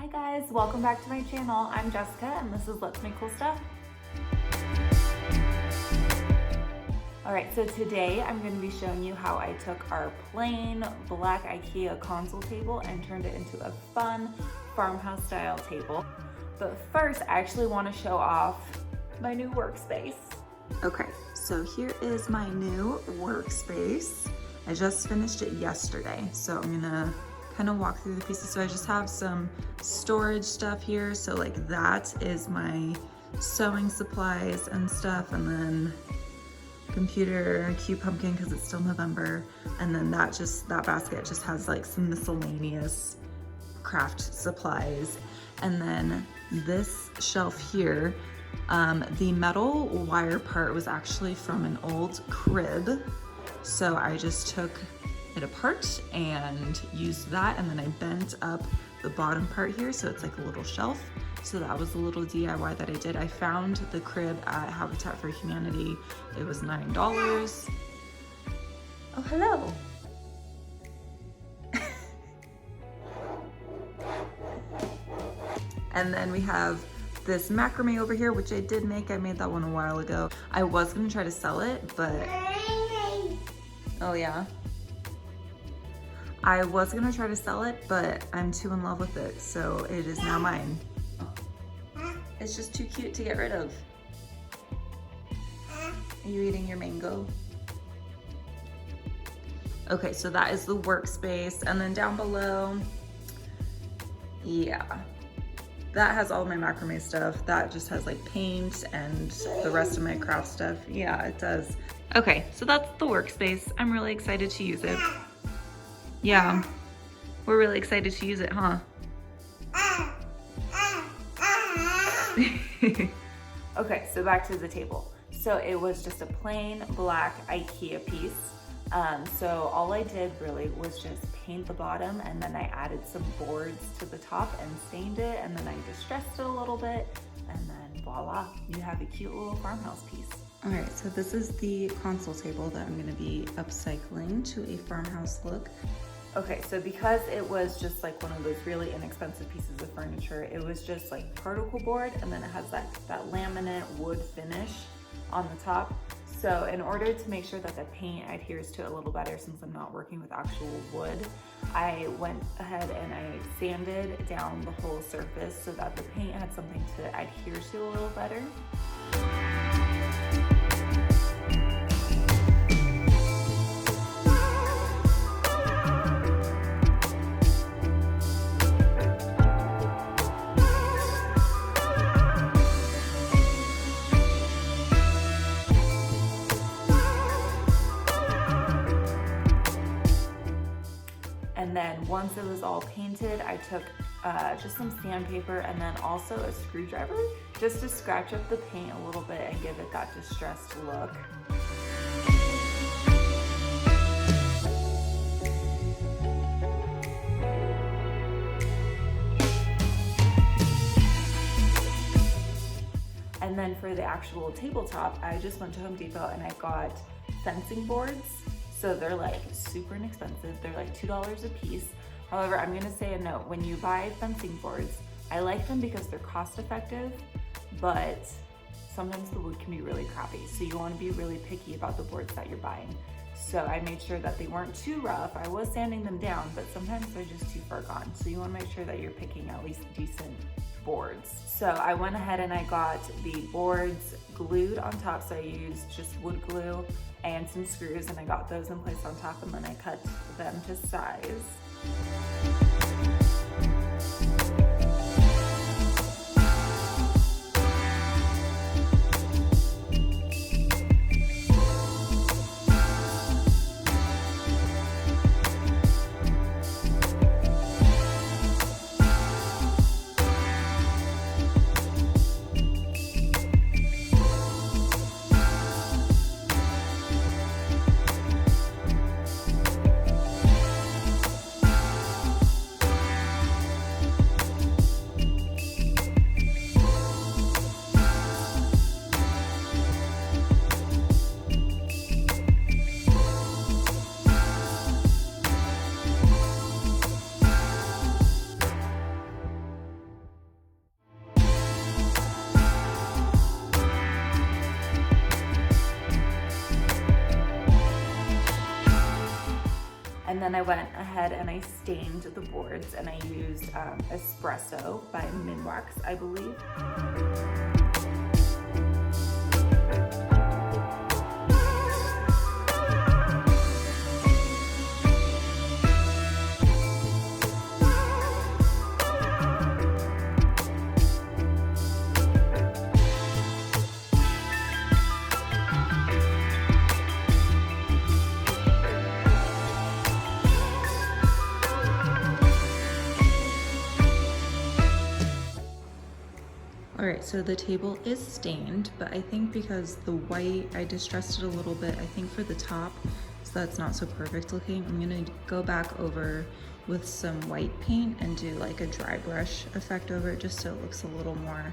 Hi guys, welcome back to my channel. I'm Jessica and this is Let's Make Cool Stuff. Alright, so today I'm going to be showing you how I took our plain black IKEA console table and turned it into a fun farmhouse style table. But first, I actually want to show off my new workspace. Okay, so here is my new workspace. I just finished it yesterday, so I'm gonna kind of walk through the pieces. So I just have some storage stuff here. So like that is my sewing supplies and stuff, and then computer, cute pumpkin because it's still November, and then that basket just has like some miscellaneous craft supplies. And then this shelf here, the metal wire part was actually from an old crib, so I just took it apart and used that, and then I bent up the bottom part here so it's like a little shelf. So that was a little DIY that I did. I found the crib at Habitat for Humanity. It was $9. Oh, hello. And then we have this macrame over here, which I did make. I made that one a while ago. I was gonna try to sell it, but oh yeah. I was gonna try to sell it, but I'm too in love with it, so it is now mine. It's just too cute to get rid of. Are you eating your mango? Okay, so that is the workspace. And then down below, yeah, that has all my macrame stuff. That just has like paint and the rest of my craft stuff. Yeah, it does. Okay, so that's the workspace. I'm really excited to use it. Yeah, we're really excited to use it, huh? Okay, so back to the table. So it was just a plain black IKEA piece. So all I did really was just paint the bottom, and then I added some boards to the top and stained it, and then I distressed it a little bit, and then voila, you have a cute little farmhouse piece. All right, so this is the console table that I'm gonna be upcycling to a farmhouse look. Okay, so because it was just like one of those really inexpensive pieces of furniture, it was just like particle board, and then it has that laminate wood finish on the top. So in order to make sure that the paint adheres to it a little better, since I'm not working with actual wood, I went ahead and I sanded down the whole surface so that the paint had something to adhere to a little better. And then once it was all painted, I took just some sandpaper and then also a screwdriver just to scratch up the paint a little bit and give it that distressed look. And then for the actual tabletop, I just went to Home Depot and I got fencing boards. So they're like super inexpensive. They're like $2 a piece. However, I'm gonna say a note. When you buy fencing boards, I like them because they're cost effective, but sometimes the wood can be really crappy. So you wanna be really picky about the boards that you're buying. So I made sure that they weren't too rough. I was sanding them down, but sometimes they're just too far gone. So you wanna make sure that you're picking at least decent boards. So I went ahead and I got the boards glued on top. So I used just wood glue and some screws, and I got those in place on top, and then I cut them to size. And then I went ahead and I stained the boards, and I used Espresso by Minwax, I believe. All right, so the table is stained, but I think because the white, I distressed it a little bit, I think for the top, so that's not so perfect looking, I'm gonna go back over with some white paint and do like a dry brush effect over it, just so it looks a little more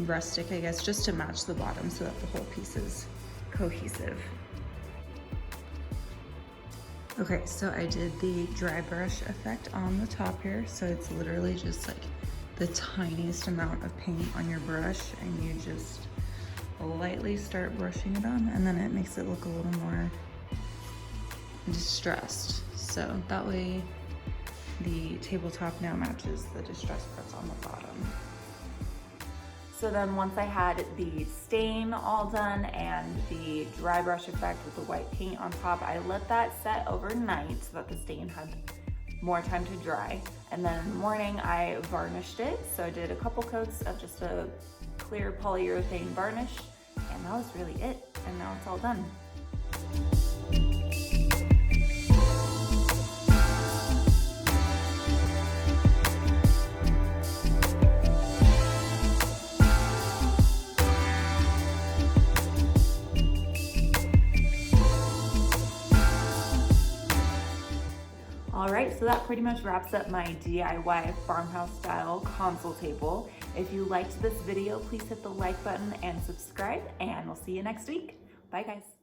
rustic, I guess, just to match the bottom so that the whole piece is cohesive. Okay, so I did the dry brush effect on the top here, so it's literally just like the tiniest amount of paint on your brush, and you just lightly start brushing it on, and then it makes it look a little more distressed. So that way the tabletop now matches the distressed parts on the bottom. So then once I had the stain all done and the dry brush effect with the white paint on top, I let that set overnight so that the stain had more time to dry. And then in the morning I varnished it. So I did a couple coats of just a clear polyurethane varnish, and that was really it. And now it's all done. All right, so that pretty much wraps up my DIY farmhouse style console table. If you liked this video, please hit the like button and subscribe, and we'll see you next week. Bye guys.